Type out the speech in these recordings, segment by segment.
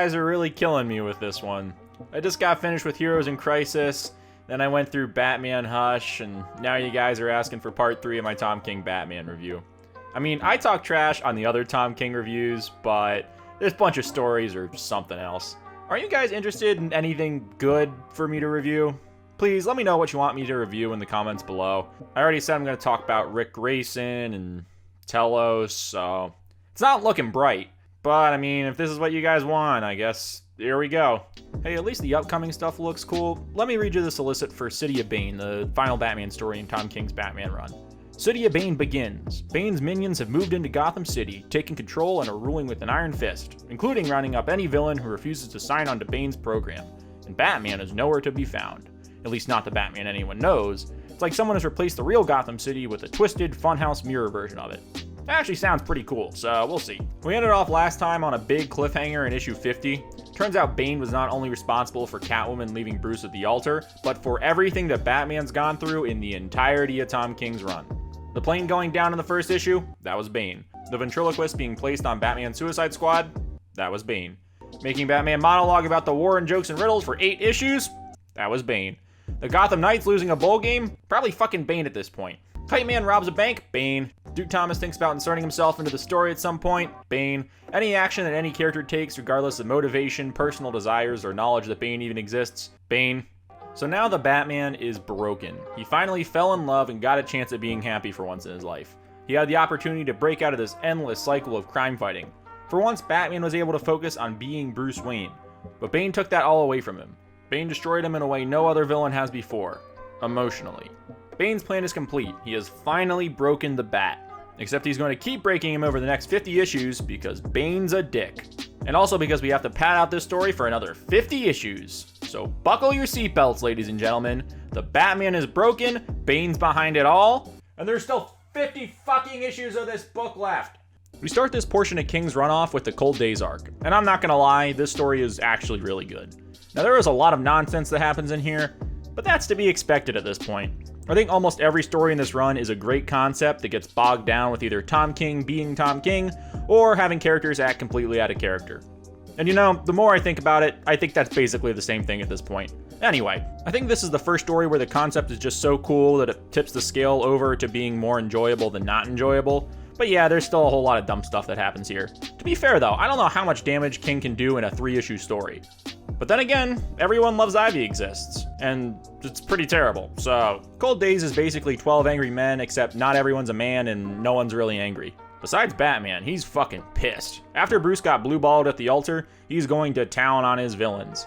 guys are really killing me with this one. I just got finished with Heroes in Crisis, then I went through Batman Hush, and now you guys are asking for part 3 of my Tom King Batman review. I mean, I talk trash on the other Tom King reviews, but this bunch of stories or something else. Are you guys interested in anything good for me to review? Please let me know what you want me to review in the comments below. I already said I'm going to talk about Rick Grayson and Telos, so it's not looking bright. But I mean, if this is what you guys want, I guess here we go. Hey, at least the upcoming stuff looks cool. Let me read you the solicit for City of Bane, the final Batman story in Tom King's Batman run. City of Bane begins. Bane's minions have moved into Gotham City, taking control and are ruling with an iron fist, including rounding up any villain who refuses to sign on to Bane's program. And Batman is nowhere to be found. At least not the Batman anyone knows. It's like someone has replaced the real Gotham City with a twisted, funhouse mirror version of it. That actually sounds pretty cool, so we'll see. We ended off last time on a big cliffhanger in issue 50. Turns out Bane was not only responsible for Catwoman leaving Bruce at the altar, but for everything that Batman's gone through in the entirety of Tom King's run. The plane going down in the first issue? That was Bane. The ventriloquist being placed on Batman's Suicide Squad? That was Bane. Making Batman monologue about the war and jokes and riddles for 8 issues? That was Bane. The Gotham Knights losing a bowl game? Probably fucking Bane at this point. Kite Man robs a bank? Bane. Duke Thomas thinks about inserting himself into the story at some point? Bane. Any action that any character takes, regardless of motivation, personal desires, or knowledge that Bane even exists? Bane. So now the Batman is broken. He finally fell in love and got a chance at being happy for once in his life. He had the opportunity to break out of this endless cycle of crime fighting. For once, Batman was able to focus on being Bruce Wayne. But Bane took that all away from him. Bane destroyed him in a way no other villain has before. Emotionally. Bane's plan is complete. He has finally broken the Bat. Except he's going to keep breaking him over the next 50 issues because Bane's a dick. And also because we have to pad out this story for another 50 issues. So buckle your seatbelts, ladies and gentlemen. The Batman is broken, Bane's behind it all, and there's still 50 fucking issues of this book left. We start this portion of King's run off with the Cold Days arc, and I'm not gonna lie, this story is actually really good. Now there is a lot of nonsense that happens in here, but that's to be expected at this point. I think almost every story in this run is a great concept that gets bogged down with either Tom King being Tom King, or having characters act completely out of character. And you know, the more I think about it, I think that's basically the same thing at this point. Anyway, I think this is the first story where the concept is just so cool that it tips the scale over to being more enjoyable than not enjoyable. But yeah, there's still a whole lot of dumb stuff that happens here. To be fair though, I don't know how much damage King can do in a 3-issue story. But then again, Everyone Loves Ivy exists, and it's pretty terrible. So, Cold Days is basically 12 angry men, except not everyone's a man and no one's really angry. Besides Batman, he's fucking pissed. After Bruce got blue-balled at the altar, he's going to town on his villains.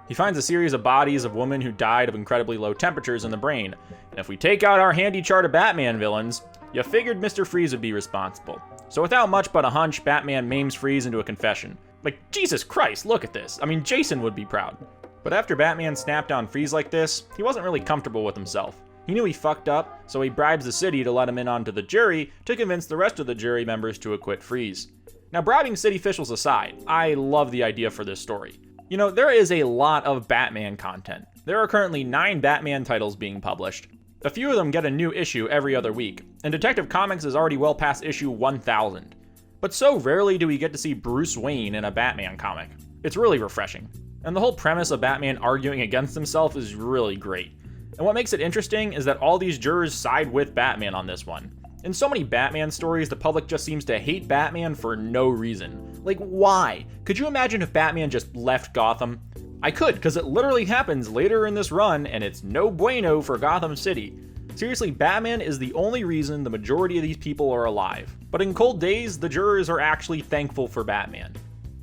He finds a series of bodies of women who died of incredibly low temperatures in the brain. And if we take out our handy chart of Batman villains, you figured Mr. Freeze would be responsible. So without much but a hunch, Batman maims Freeze into a confession. Like, Jesus Christ, look at this. I mean, Jason would be proud. But after Batman snapped on Freeze like this, he wasn't really comfortable with himself. He knew he fucked up, so he bribes the city to let him in onto the jury to convince the rest of the jury members to acquit Freeze. Now, bribing city officials aside, I love the idea for this story. You know, there is a lot of Batman content. There are currently 9 Batman titles being published. A few of them get a new issue every other week, and Detective Comics is already well past issue 1000. But so rarely do we get to see Bruce Wayne in a Batman comic. It's really refreshing. And the whole premise of Batman arguing against himself is really great. And what makes it interesting is that all these jurors side with Batman on this one. In so many Batman stories, the public just seems to hate Batman for no reason. Like, why? Could you imagine if Batman just left Gotham? I could, because it literally happens later in this run, and it's no bueno for Gotham City. Seriously, Batman is the only reason the majority of these people are alive. But in Cold Days, the jurors are actually thankful for Batman.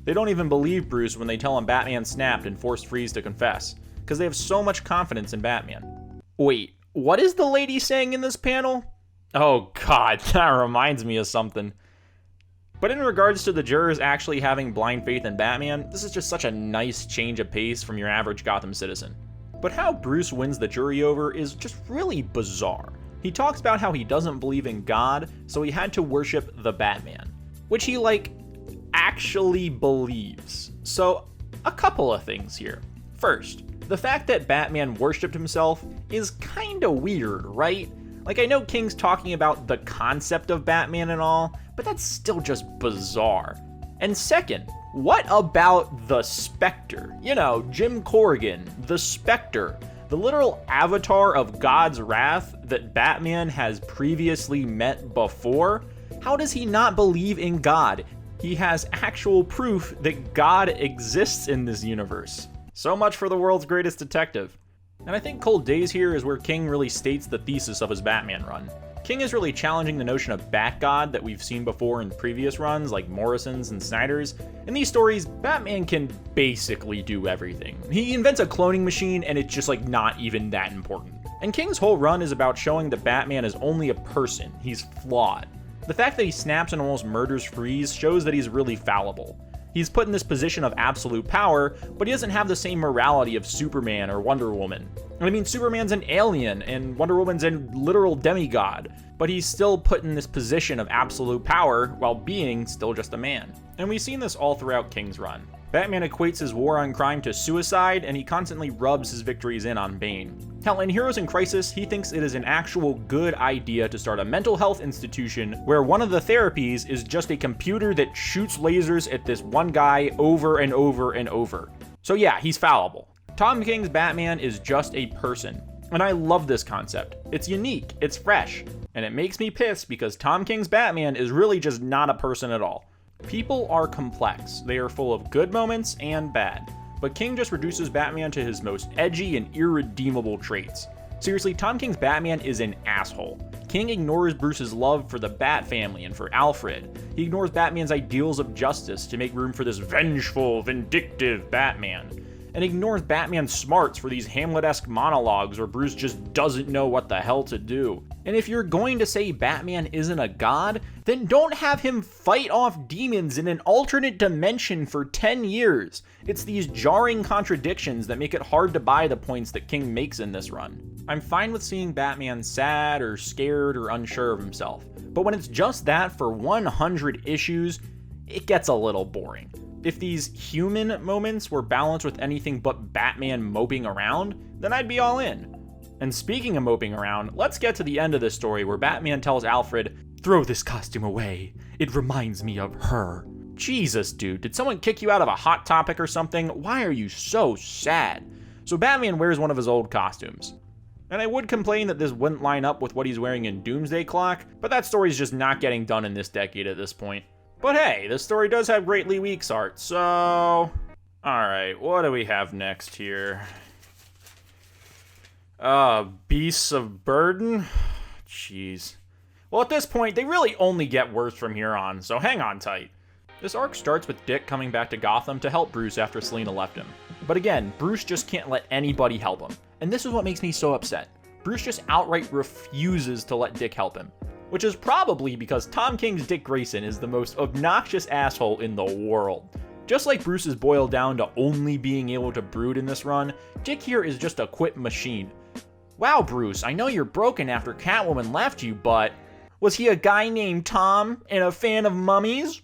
They don't even believe Bruce when they tell him Batman snapped and forced Freeze to confess, because they have so much confidence in Batman. Wait, what is the lady saying in this panel? Oh god, that reminds me of something. But in regards to the jurors actually having blind faith in Batman, this is just such a nice change of pace from your average Gotham citizen. But how Bruce wins the jury over is just really bizarre. He talks about how he doesn't believe in God, so he had to worship the Batman. Which he, actually believes. So, a couple of things here. First, the fact that Batman worshipped himself is kinda weird, right? Like, I know King's talking about the concept of Batman and all, but that's still just bizarre. And second, What about the Spectre? You know, Jim Corrigan, the Spectre, the literal avatar of God's wrath that Batman has previously met before? How does he not believe in God? He has actual proof that God exists in this universe. So much for the world's greatest detective. And I think Cold Days here is where King really states the thesis of his Batman run. King is really challenging the notion of Bat-God that we've seen before in previous runs like Morrison's and Snyder's. In these stories, Batman can basically do everything. He invents a cloning machine and it's just like not even that important. And King's whole run is about showing that Batman is only a person, he's flawed. The fact that he snaps and almost murders Freeze shows that he's really fallible. He's put in this position of absolute power, but he doesn't have the same morality of Superman or Wonder Woman. I mean, Superman's an alien, and Wonder Woman's a literal demigod, but he's still put in this position of absolute power while being still just a man. And we've seen this all throughout King's run. Batman equates his war on crime to suicide, and he constantly rubs his victories in on Bane. Hell, in Heroes in Crisis, he thinks it is an actual good idea to start a mental health institution where one of the therapies is just a computer that shoots lasers at this one guy over and over and over. So yeah, he's fallible. Tom King's Batman is just a person, and I love this concept. It's unique, it's fresh, and it makes me pissed because Tom King's Batman is really just not a person at all. People are complex, they are full of good moments and bad, but King just reduces Batman to his most edgy and irredeemable traits. Seriously, Tom King's Batman is an asshole. King ignores Bruce's love for the Bat family and for Alfred. He ignores Batman's ideals of justice to make room for this vengeful, vindictive Batman, and ignores Batman's smarts for these Hamlet-esque monologues where Bruce just doesn't know what the hell to do. And if you're going to say Batman isn't a god, then don't have him fight off demons in an alternate dimension for 10 years. It's these jarring contradictions that make it hard to buy the points that King makes in this run. I'm fine with seeing Batman sad or scared or unsure of himself, but when it's just that for 100 issues, it gets a little boring. If these human moments were balanced with anything but Batman moping around, then I'd be all in. And speaking of moping around, let's get to the end of this story where Batman tells Alfred, "Throw this costume away. It reminds me of her." Jesus, dude, did someone kick you out of a Hot Topic or something? Why are you so sad? So Batman wears one of his old costumes. And I would complain that this wouldn't line up with what he's wearing in Doomsday Clock, but that story's just not getting done in this decade at this point. But hey, this story does have great Lee Weeks art, so... Alright, what do we have next here? Beasts of Burden? Jeez. Well, at this point, they really only get worse from here on, so hang on tight. This arc starts with Dick coming back to Gotham to help Bruce after Selina left him. But again, Bruce just can't let anybody help him. And this is what makes me so upset. Bruce just outright refuses to let Dick help him. Which is probably because Tom King's Dick Grayson is the most obnoxious asshole in the world. Just like Bruce is boiled down to only being able to brood in this run, Dick here is just a quit machine. Wow, Bruce, I know you're broken after Catwoman left you, but was he a guy named Tom and a fan of mummies?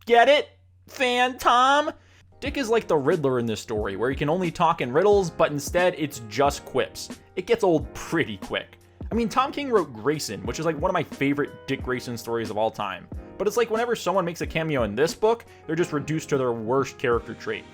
Get it? Fan Tom? Dick is like the Riddler in this story, where he can only talk in riddles, but instead it's just quips. It gets old pretty quick. I mean, Tom King wrote Grayson, which is like one of my favorite Dick Grayson stories of all time. But it's like whenever someone makes a cameo in this book, they're just reduced to their worst character trait.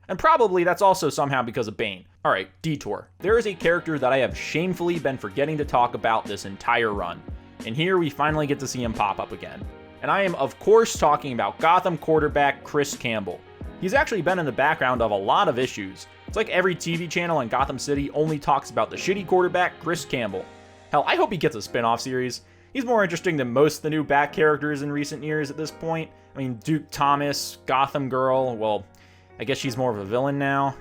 And probably that's also somehow because of Bane. Alright, detour. There is a character that I have shamefully been forgetting to talk about this entire run. And here we finally get to see him pop up again. And I am of course talking about Gotham quarterback Chris Campbell. He's actually been in the background of a lot of issues. It's like every TV channel in Gotham City only talks about the shitty quarterback Chris Campbell. Hell, I hope he gets a spin-off series. He's more interesting than most of the new Bat characters in recent years at this point. I mean, Duke Thomas, Gotham Girl, well, I guess she's more of a villain now.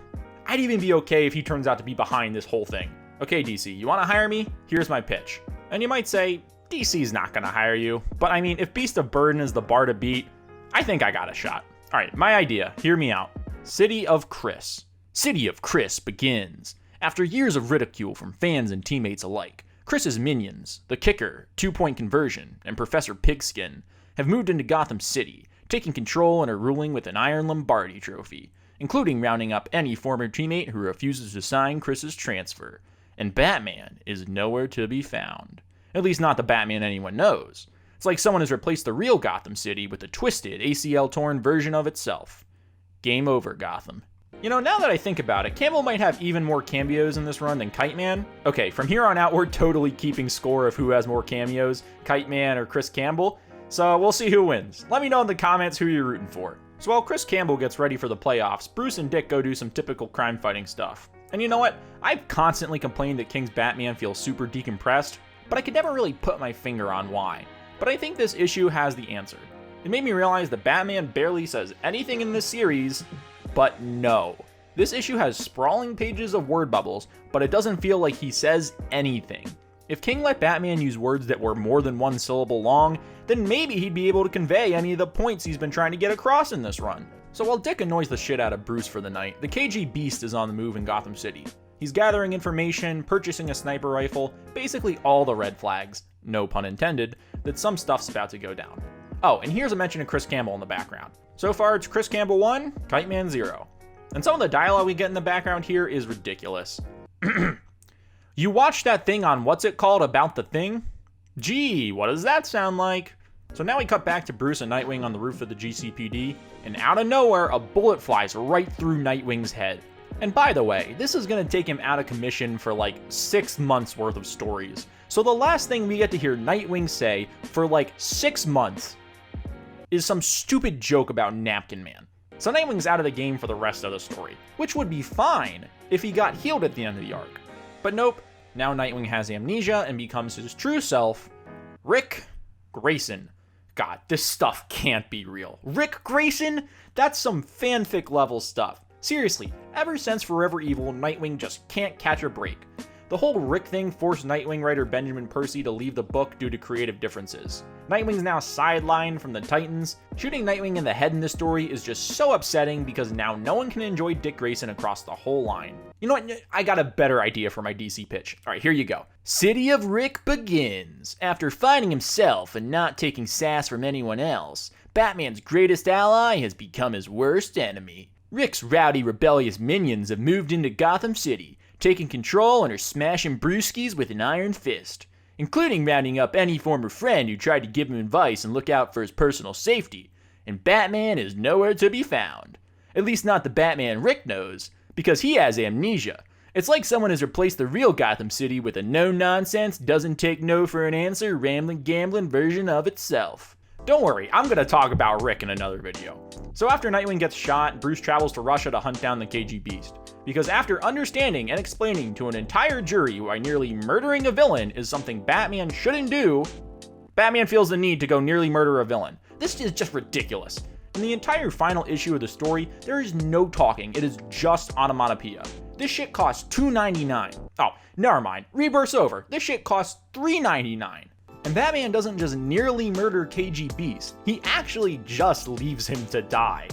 I'd even be okay if he turns out to be behind this whole thing. Okay, DC, you want to hire me? Here's my pitch. And you might say, DC's not going to hire you. But I mean, if Beast of Burden is the bar to beat, I think I got a shot. Alright, my idea, hear me out. City of Chris. City of Chris begins. After years of ridicule from fans and teammates alike, Chris's minions, the Kicker, 2-point Conversion, and Professor Pigskin, have moved into Gotham City, taking control and are ruling with an Iron Lombardi trophy, including rounding up any former teammate who refuses to sign Chris's transfer. And Batman is nowhere to be found. At least not the Batman anyone knows. It's like someone has replaced the real Gotham City with a twisted, ACL-torn version of itself. Game over, Gotham. You know, now that I think about it, Campbell might have even more cameos in this run than Kite Man. Okay, from here on out, we're totally keeping score of who has more cameos, Kite Man or Chris Campbell. So we'll see who wins. Let me know in the comments who you're rooting for. So while Chris Campbell gets ready for the playoffs, Bruce and Dick go do some typical crime fighting stuff. And you know what? I've constantly complained that King's Batman feels super decompressed, but I could never really put my finger on why. But I think this issue has the answer. It made me realize that Batman barely says anything in this series, but no. This issue has sprawling pages of word bubbles, but it doesn't feel like he says anything. If King let Batman use words that were more than one syllable long, then maybe he'd be able to convey any of the points he's been trying to get across in this run. So while Dick annoys the shit out of Bruce for the night, the KG Beast is on the move in Gotham City. He's gathering information, purchasing a sniper rifle, basically all the red flags, no pun intended, that some stuff's about to go down. Oh, and here's a mention of Chris Campbell in the background. So far it's Chris Campbell 1, Kite Man 0. And some of the dialogue we get in the background here is ridiculous. You watched that thing on what's it called about the thing? Gee, what does that sound like? So now we cut back to Bruce and Nightwing on the roof of the GCPD, and out of nowhere, a bullet flies right through Nightwing's head. And by the way, this is gonna take him out of commission for like 6 months worth of stories. So the last thing we get to hear Nightwing say for like 6 months is some stupid joke about Napkin Man. So Nightwing's out of the game for the rest of the story, which would be fine if he got healed at the end of the arc. But nope, now Nightwing has amnesia and becomes his true self, Rick Grayson. God, this stuff can't be real. Rick Grayson? That's some fanfic level stuff. Seriously, ever since Forever Evil, Nightwing just can't catch a break. The whole Rick thing forced Nightwing writer Benjamin Percy to leave the book due to creative differences. Nightwing's now sidelined from the Titans. Shooting Nightwing in the head in this story is just so upsetting because now no one can enjoy Dick Grayson across the whole line. You know what? I got a better idea for my DC pitch. Alright, here you go. City of Rick begins. After finding himself and not taking sass from anyone else, Batman's greatest ally has become his worst enemy. Rick's rowdy, rebellious minions have moved into Gotham City, taking control and are smashing brewskis with an iron fist, including rounding up any former friend who tried to give him advice and look out for his personal safety. And Batman is nowhere to be found. At least not the Batman Rick knows, because he has amnesia. It's like someone has replaced the real Gotham City with a no-nonsense, doesn't take no for an answer, rambling, gambling version of itself. Don't worry, I'm gonna talk about Rick in another video. So after Nightwing gets shot, Bruce travels to Russia to hunt down the KG Beast. Because after understanding and explaining to an entire jury why nearly murdering a villain is something Batman shouldn't do, Batman feels the need to go nearly murder a villain. This is just ridiculous. In the entire final issue of the story, there is no talking, it is just onomatopoeia. This shit costs $2.99. Oh, never mind, Rebirth's over. This shit costs $3.99. And Batman doesn't just nearly murder KG Beast, he actually just leaves him to die.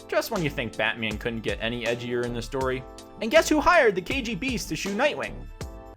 Just when you think Batman couldn't get any edgier in the story. And guess who hired the KG Beast to shoot Nightwing?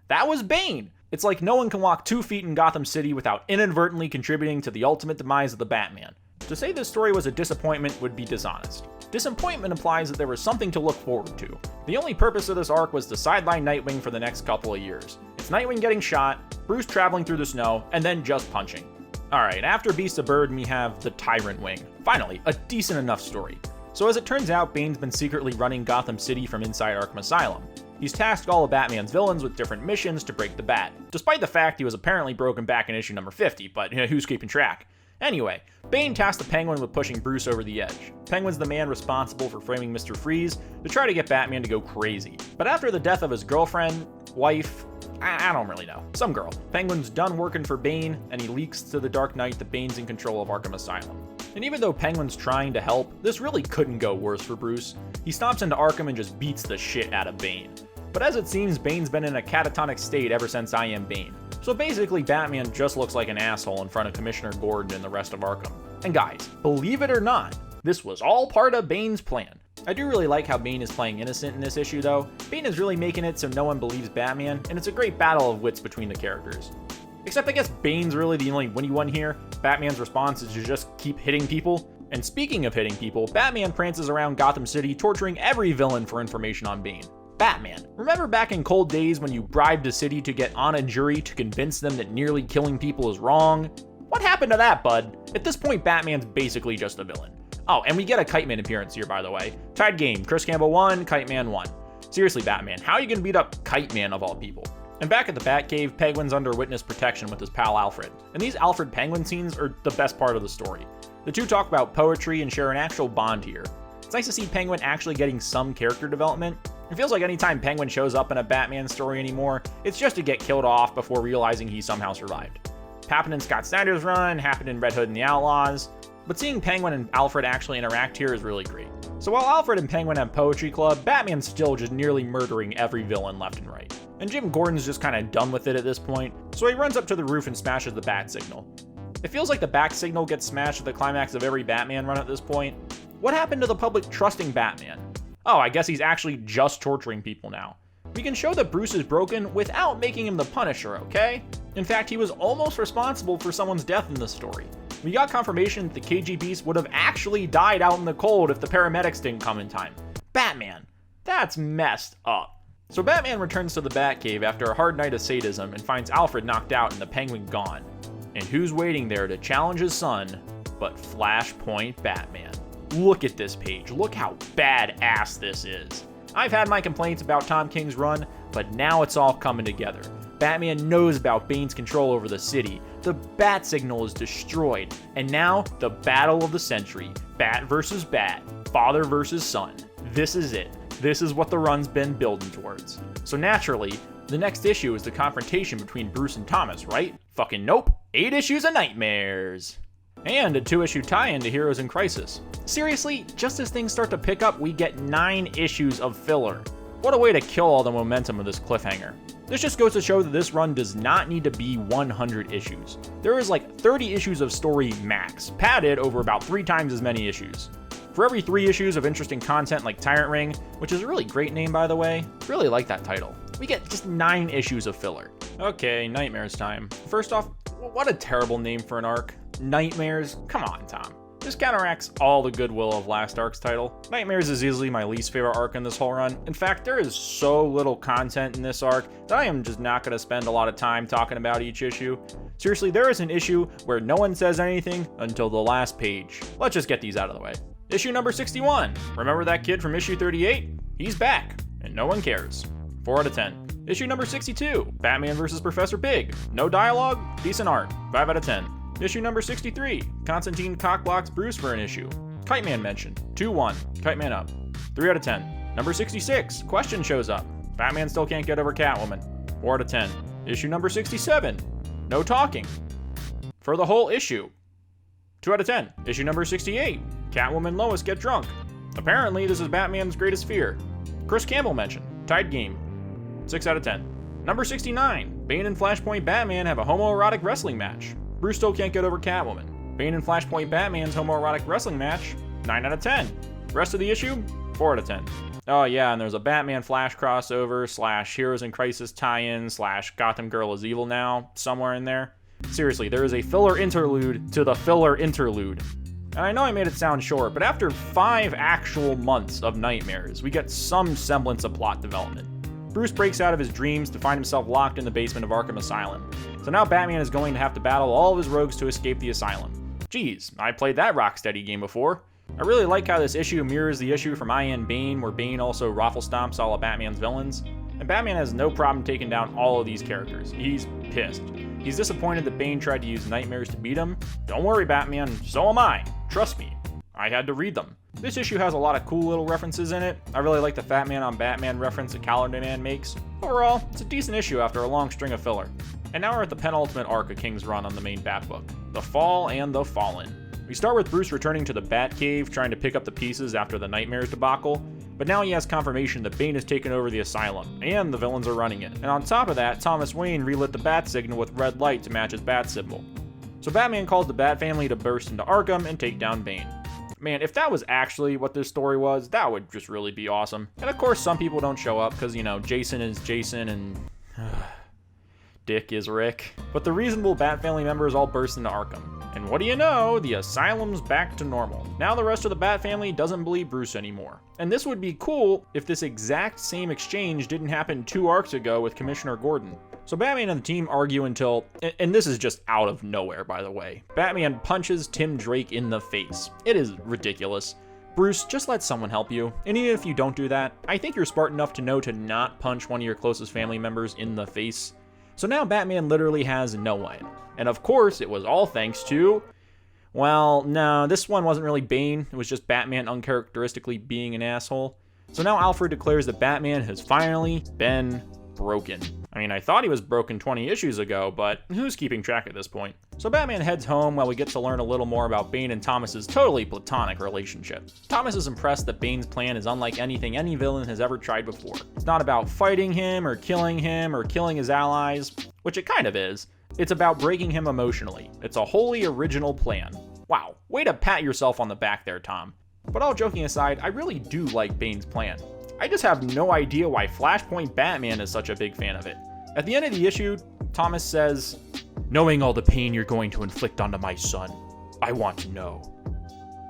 That was Bane! It's like no one can walk 2 feet in Gotham City without inadvertently contributing to the ultimate demise of the Batman. To say this story was a disappointment would be dishonest. Disappointment implies that there was something to look forward to. The only purpose of this arc was to sideline Nightwing for the next couple of years. It's Nightwing getting shot, Bruce traveling through the snow, and then just punching. Alright, after Beast of Burden we have the Tyrant Wing. Finally, a decent enough story. So as it turns out, Bane's been secretly running Gotham City from inside Arkham Asylum. He's tasked all of Batman's villains with different missions to break the Bat, despite the fact he was apparently broken back in issue number 50, but who's keeping track? Anyway, Bane tasked the Penguin with pushing Bruce over the edge. Penguin's the man responsible for framing Mr. Freeze to try to get Batman to go crazy. But after the death of his girlfriend, wife, I don't really know, some girl, Penguin's done working for Bane, and he leaks to the Dark Knight that Bane's in control of Arkham Asylum. And even though Penguin's trying to help, this really couldn't go worse for Bruce. He stomps into Arkham and just beats the shit out of Bane. But as it seems, Bane's been in a catatonic state ever since I Am Bane. So basically, Batman just looks like an asshole in front of Commissioner Gordon and the rest of Arkham. And guys, believe it or not, this was all part of Bane's plan. I do really like how Bane is playing innocent in this issue though. Bane is really making it so no one believes Batman, and it's a great battle of wits between the characters. Except I guess Bane's really the only winny one here. Batman's response is to just keep hitting people. And speaking of hitting people, Batman prances around Gotham City torturing every villain for information on Bane. Batman, remember back in cold days when you bribed a city to get on a jury to convince them that nearly killing people is wrong? What happened to that, bud? At this point, Batman's basically just a villain. Oh, and we get a Kite Man appearance here, by the way. Tied game, Chris Campbell won, Kite Man won. Seriously, Batman, how are you gonna beat up Kite Man of all people? And back at the Batcave, Penguin's under witness protection with his pal Alfred. And these Alfred Penguin scenes are the best part of the story. The two talk about poetry and share an actual bond here. It's nice to see Penguin actually getting some character development. It feels like anytime Penguin shows up in a Batman story anymore, it's just to get killed off before realizing he somehow survived. Happened in Scott Snyder's run, happened in Red Hood and the Outlaws, but seeing Penguin and Alfred actually interact here is really great. So while Alfred and Penguin have Poetry Club, Batman's still just nearly murdering every villain left and right. And Jim Gordon's just kinda done with it at this point, so he runs up to the roof and smashes the bat signal. It feels like the bat signal gets smashed at the climax of every Batman run at this point. What happened to the public trusting Batman? Oh, I guess he's actually just torturing people now. We can show that Bruce is broken without making him the Punisher, okay? In fact, he was almost responsible for someone's death in this story. We got confirmation that the KG Beast would have actually died out in the cold if the paramedics didn't come in time. Batman, that's messed up. So Batman returns to the Batcave after a hard night of sadism and finds Alfred knocked out and the Penguin gone. And who's waiting there to challenge his son but Flashpoint Batman? Look at this page, look how badass this is. I've had my complaints about Tom King's run, but now it's all coming together. Batman knows about Bane's control over the city, the bat signal is destroyed, and now the battle of the century. Bat versus Bat, father versus son. This is it. This is what the run's been building towards. So naturally, the next issue is the confrontation between Bruce and Thomas, right? Fucking nope. 8 issues of Knightmares. And a 2-issue tie-in to Heroes in Crisis. Seriously, just as things start to pick up, we get 9 issues of filler. What a way to kill all the momentum of this cliffhanger. This just goes to show that this run does not need to be 100 issues. There is like 30 issues of story max, padded over about 3 times as many issues. For every 3 issues of interesting content like Tyrant Wing, which is a really great name by the way, really like that title, we get just 9 issues of filler. Okay, Knightmares time. First off, what a terrible name for an arc. Knightmares? Come on, Tom. This counteracts all the goodwill of last arc's title. Knightmares is easily my least favorite arc in this whole run. In fact, there is so little content in this arc that I am just not going to spend a lot of time talking about each issue. Seriously, there is an issue where no one says anything until the last page. Let's just get these out of the way. Issue number 61. Remember that kid from issue 38? He's back, and no one cares. 4 out of 10. Issue number 62. Batman vs. Professor Pig. No dialogue, decent art. 5 out of 10. Issue number 63. Constantine cockblocks Bruce for an issue. Kite Man mentioned. 2-1. Kite Man up. 3 out of 10. Number 66. Question shows up. Batman still can't get over Catwoman. 4 out of 10. Issue number 67. No talking. For the whole issue. 2 out of 10. Issue number 68. Catwoman and Lois get drunk. Apparently, this is Batman's greatest fear. Chris Campbell mentioned. Tied game. 6 out of 10. Number 69. Bane and Flashpoint Batman have a homoerotic wrestling match. Bruce still can't get over Catwoman. Bane and Flashpoint Batman's homoerotic wrestling match. 9 out of 10. Rest of the issue? 4 out of 10. Oh yeah, and there's a Batman Flash crossover / Heroes in Crisis tie-in / Gotham Girl is evil now, somewhere in there. Seriously, there is a filler interlude to the filler interlude. And I know I made it sound short, but after 5 actual months of Knightmares, we get some semblance of plot development. Bruce breaks out of his dreams to find himself locked in the basement of Arkham Asylum. So now Batman is going to have to battle all of his rogues to escape the asylum. Geez, I played that Rocksteady game before. I really like how this issue mirrors the issue from I Am Bane, where Bane also raffle stomps all of Batman's villains. And Batman has no problem taking down all of these characters. He's pissed. He's disappointed that Bane tried to use Knightmares to beat him. Don't worry, Batman, so am I. Trust me. I had to read them. This issue has a lot of cool little references in it. I really like the Fat Man on Batman reference that Calendar Man makes. Overall, it's a decent issue after a long string of filler. And now we're at the penultimate arc of King's run on the main Batbook, The Fall and the Fallen. We start with Bruce returning to the Batcave, trying to pick up the pieces after the Knightmares debacle, but now he has confirmation that Bane has taken over the asylum, and the villains are running it. And on top of that, Thomas Wayne relit the Bat signal with red light to match his Bat symbol. So Batman calls the Bat family to burst into Arkham and take down Bane. Man, if that was actually what this story was, that would just really be awesome. And of course, some people don't show up because, you know, Jason is Jason and Dick is Rick. But the reasonable Bat family members all burst into Arkham. And what do you know, the asylum's back to normal. Now the rest of the Bat family doesn't believe Bruce anymore. And this would be cool if this exact same exchange didn't happen 2 arcs ago with Commissioner Gordon. So Batman and the team argue until, and this is just out of nowhere, by the way, Batman punches Tim Drake in the face. It is ridiculous. Bruce, just let someone help you. And even if you don't do that, I think you're smart enough to know to not punch one of your closest family members in the face. So now Batman literally has no one. And of course, it was all thanks to... Well, no, this one wasn't really Bane. It was just Batman uncharacteristically being an asshole. So now Alfred declares that Batman has finally been broken. I mean, I thought he was broken 20 issues ago, but who's keeping track at this point? So Batman heads home while we get to learn a little more about Bane and Thomas's totally platonic relationship. Thomas is impressed that Bane's plan is unlike anything any villain has ever tried before. It's not about fighting him or killing his allies, which it kind of is. It's about breaking him emotionally. It's a wholly original plan. Wow, way to pat yourself on the back there, Tom. But all joking aside, I really do like Bane's plan. I just have no idea why Flashpoint Batman is such a big fan of it. At the end of the issue, Thomas says, "Knowing all the pain you're going to inflict onto my son, I want to know.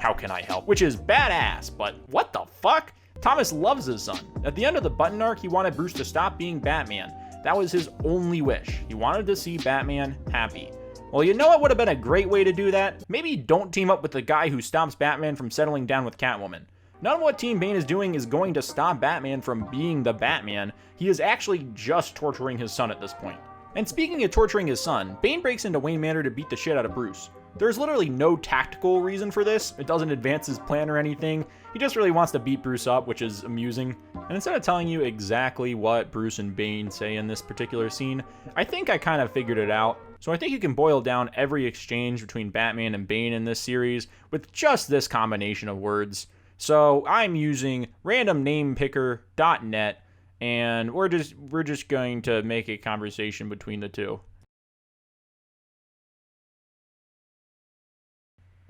How can I help?" Which is badass, but what the fuck? Thomas loves his son. At the end of the Button arc, he wanted Bruce to stop being Batman. That was his only wish. He wanted to see Batman happy. Well, you know what would have been a great way to do that? Maybe don't team up with the guy who stops Batman from settling down with Catwoman. None of what Team Bane is doing is going to stop Batman from being the Batman. He is actually just torturing his son at this point. And speaking of torturing his son, Bane breaks into Wayne Manor to beat the shit out of Bruce. There's literally no tactical reason for this. It doesn't advance his plan or anything. He just really wants to beat Bruce up, which is amusing. And instead of telling you exactly what Bruce and Bane say in this particular scene, I think I kind of figured it out. So I think you can boil down every exchange between Batman and Bane in this series with just this combination of words. So I'm using randomnamepicker.net, and we're just going to make a conversation between the two.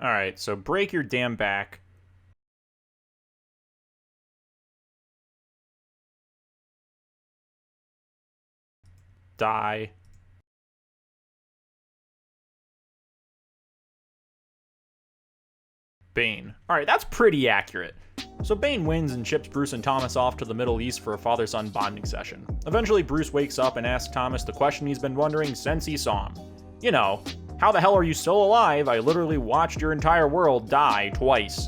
All right, so break your damn back. Die. Bane. Alright, that's pretty accurate. So Bane wins and ships Bruce and Thomas off to the Middle East for a father-son bonding session. Eventually, Bruce wakes up and asks Thomas the question he's been wondering since he saw him. You know, how the hell are you still alive? I literally watched your entire world die twice.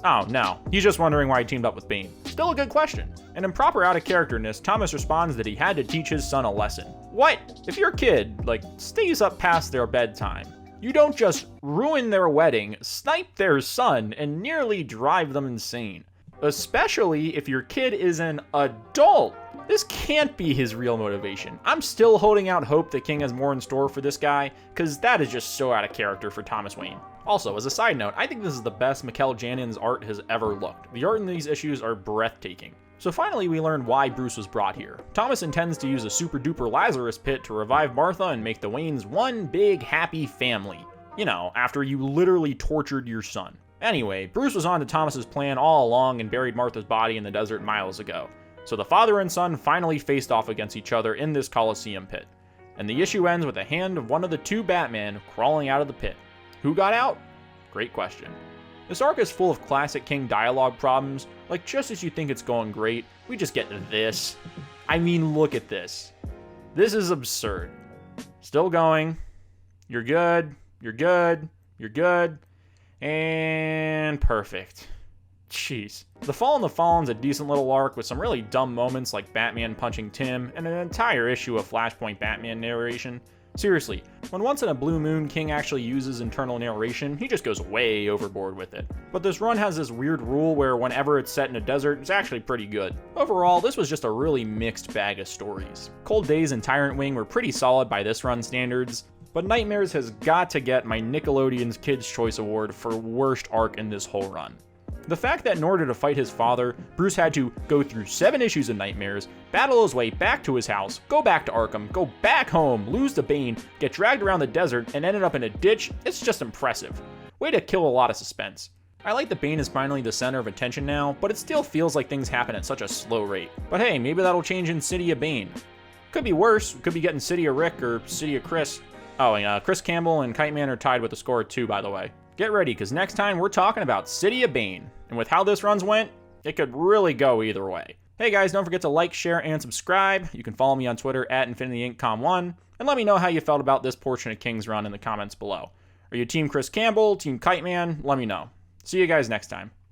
Oh, no. He's just wondering why he teamed up with Bane. Still a good question. And in proper out-of-characterness, Thomas responds that he had to teach his son a lesson. What? If your kid, stays up past their bedtime, you don't just ruin their wedding, snipe their son, and nearly drive them insane. Especially if your kid is an adult. This can't be his real motivation. I'm still holding out hope that King has more in store for this guy, because that is just so out of character for Thomas Wayne. Also, as a side note, I think this is the best Mikel Janion's art has ever looked. The art in these issues are breathtaking. So finally we learn why Bruce was brought here. Thomas intends to use a super duper Lazarus pit to revive Martha and make the Waynes one big happy family. You know, after you literally tortured your son. Anyway, Bruce was on to Thomas's plan all along and buried Martha's body in the desert miles ago. So the father and son finally faced off against each other in this Coliseum pit. And the issue ends with a hand of one of the two Batman crawling out of the pit. Who got out? Great question. This arc is full of classic King dialogue problems, like just as you think it's going great, we just get this. I mean, look at this. This is absurd. Still going. You're good. You're good. You're good. And perfect. Jeez. The Fall in the Fallen's a decent little arc with some really dumb moments like Batman punching Tim and an entire issue of Flashpoint Batman narration. Seriously, when once in a blue moon King actually uses internal narration, he just goes way overboard with it. But this run has this weird rule where whenever it's set in a desert, it's actually pretty good. Overall, this was just a really mixed bag of stories. Cold Days and Tyrant Wing were pretty solid by this run standards, but Knightmares has got to get my Nickelodeon's Kids' Choice Award for worst arc in this whole run. The fact that in order to fight his father, Bruce had to go through 7 issues of Knightmares, battle his way back to his house, go back to Arkham, go back home, lose to Bane, get dragged around the desert, and ended up in a ditch, it's just impressive. Way to kill a lot of suspense. I like that Bane is finally the center of attention now, but it still feels like things happen at such a slow rate. But hey, maybe that'll change in City of Bane. Could be worse, could be getting City of Rick or City of Chris. Oh, and Chris Campbell and Kite Man are tied with a score of 2, by the way. Get ready, because next time we're talking about City of Bane. And with how this runs went, it could really go either way. Hey guys, don't forget to like, share, and subscribe. You can follow me on Twitter at InfinityInkCom1, and let me know how you felt about this portion of King's Run in the comments below. Are you Team Chris Campbell, Team Kite Man? Let me know. See you guys next time.